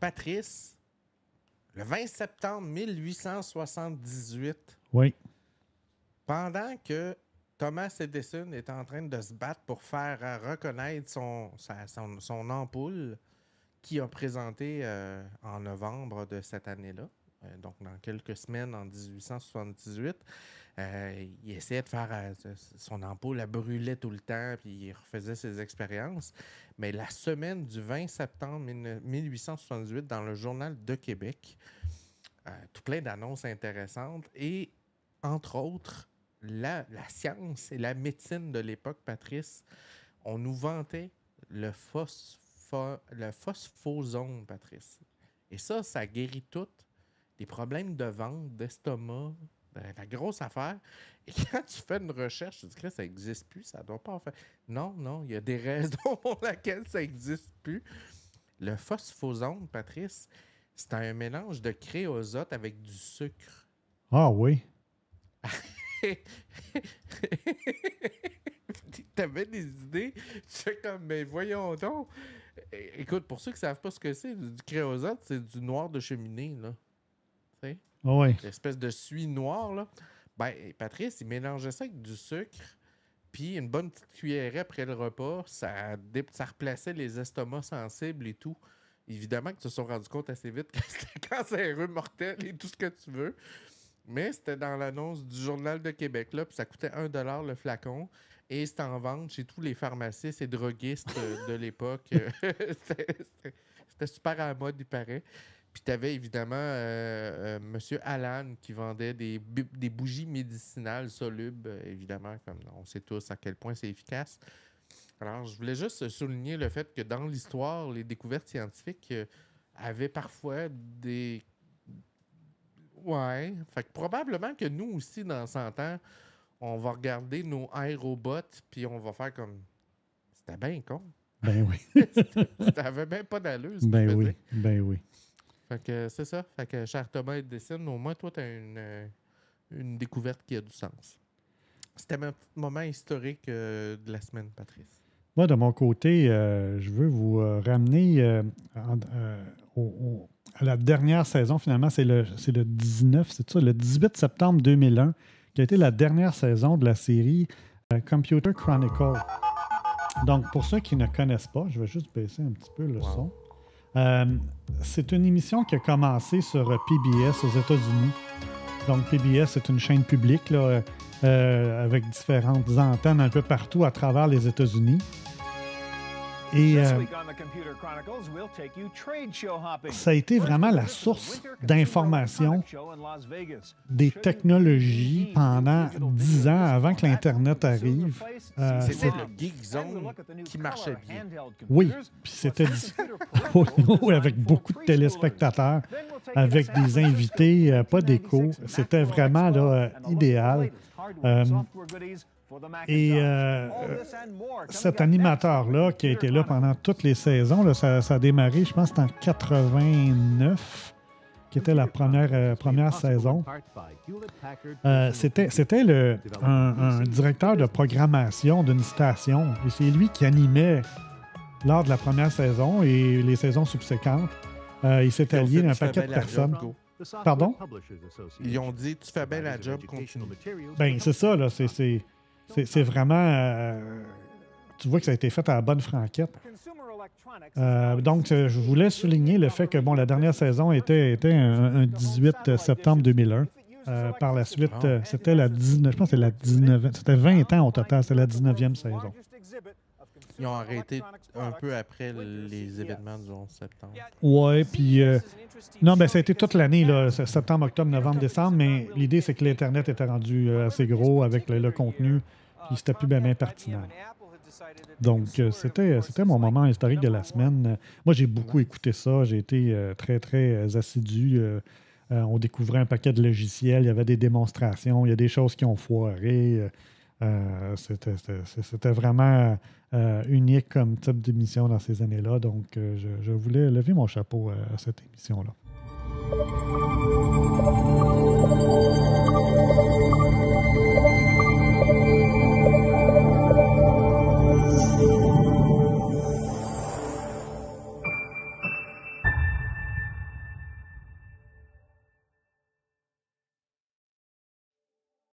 Patrice, le 20 septembre 1878, Oui. pendant que Thomas Edison est en train de se battre pour faire reconnaître son ampoule qu'il a présentée en novembre de cette année-là, donc dans quelques semaines en 1878, il essayait de faire son ampoule, elle brûlait tout le temps, puis il refaisait ses expériences. Mais la semaine du 20 septembre 1878, dans le Journal de Québec, tout plein d'annonces intéressantes et, entre autres, la science et la médecine de l'époque, Patrice, on nous vantait le phosphosome, Patrice. Et ça guérit tout. Des problèmes de ventre, d'estomac, la grosse affaire. Et quand tu fais une recherche, tu dis que ça n'existe plus, ça ne doit pas en faire. Non, il y a des raisons pour lesquelles ça n'existe plus. Le phosphosome, Patrice, c'est un mélange de créosote avec du sucre. Ah oui. T'avais des idées? Tu fais comme, mais voyons donc. Écoute, pour ceux qui ne savent pas ce que c'est, du créosote, c'est du noir de cheminée, là. Tu sais? Ah oui. L'espèce de suie noire, là. Ben, Patrice, il mélangeait ça avec du sucre, puis une bonne petite cuillerée après le repas, ça replaçait les estomacs sensibles et tout. Évidemment qu'ils se sont rendus compte assez vite que c'était cancéreux, mortel et tout ce que tu veux. Mais c'était dans l'annonce du Journal de Québec, là, puis ça coûtait 1$ le flacon. Et c'était en vente chez tous les pharmacistes et droguistes de l'époque. C'était super à la mode, il paraît. Puis tu avais évidemment M. Allan qui vendait des bougies médicinales solubles, évidemment, comme on sait tous à quel point c'est efficace. Alors, je voulais juste souligner le fait que dans l'histoire, les découvertes scientifiques avaient parfois des... Ouais. Fait que probablement que nous aussi, dans 100 ans, on va regarder nos iRobots puis on va faire comme... C'était bien con. Ben oui. Ça avait même pas d'allure, ce Ben qu'il oui. faisait. Ben oui. Fait que c'est ça. Fait que, cher Thomas Edison, au moins, toi, tu as une découverte qui a du sens. C'était mon petit moment historique de la semaine, Patrice. Moi, de mon côté, je veux vous ramener à la dernière saison. Finalement, c'est le 19, c'est ça, le 18 septembre 2001, qui a été la dernière saison de la série Computer Chronicle. Donc, pour ceux qui ne connaissent pas, je vais juste baisser un petit peu le son. C'est une émission qui a commencé sur PBS aux États-Unis. Donc, PBS, c'est une chaîne publique là, avec différentes antennes un peu partout à travers les États-Unis. Et ça a été vraiment la source d'information des technologies pendant 10 ans avant que l'Internet arrive. C'était le Geek Zone qui marchait bien. Oui, puis c'était avec beaucoup de téléspectateurs, avec des invités, pas d'écho. C'était vraiment là, idéal. Et cet animateur-là, qui a été là pendant toutes les saisons, là, ça a démarré, je pense, c'était en 89, qui était la première saison. C'était un directeur de programmation d'une station. Et c'est lui qui animait lors de la première saison et les saisons subséquentes. Il s'est allié à un paquet de personnes. Pardon? Ils ont dit, tu fais bien la job, continue. Ben, c'est ça, là. C'est vraiment... tu vois que ça a été fait à la bonne franquette. Donc, je voulais souligner le fait que, bon, la dernière saison était un 18 septembre 2001. Par la suite, c'était la 19... Je pense que c'était la 19... C'était 20 ans au total. C'était la 19e saison. Ils ont arrêté un peu après les événements du 11 septembre. Oui, puis... non, ben ça a été toute l'année, là, septembre, octobre, novembre, décembre, mais l'idée, c'est que l'Internet était rendu assez gros avec le contenu, puis c'était plus bien pertinent. Donc, c'était mon moment historique de la semaine. Moi, j'ai beaucoup écouté ça. J'ai été très, très assidu. On découvrait un paquet de logiciels. Il y avait des démonstrations. Il y a des choses qui ont foiré. C'était vraiment unique comme type d'émission dans ces années-là. Donc, je voulais lever mon chapeau à cette émission-là.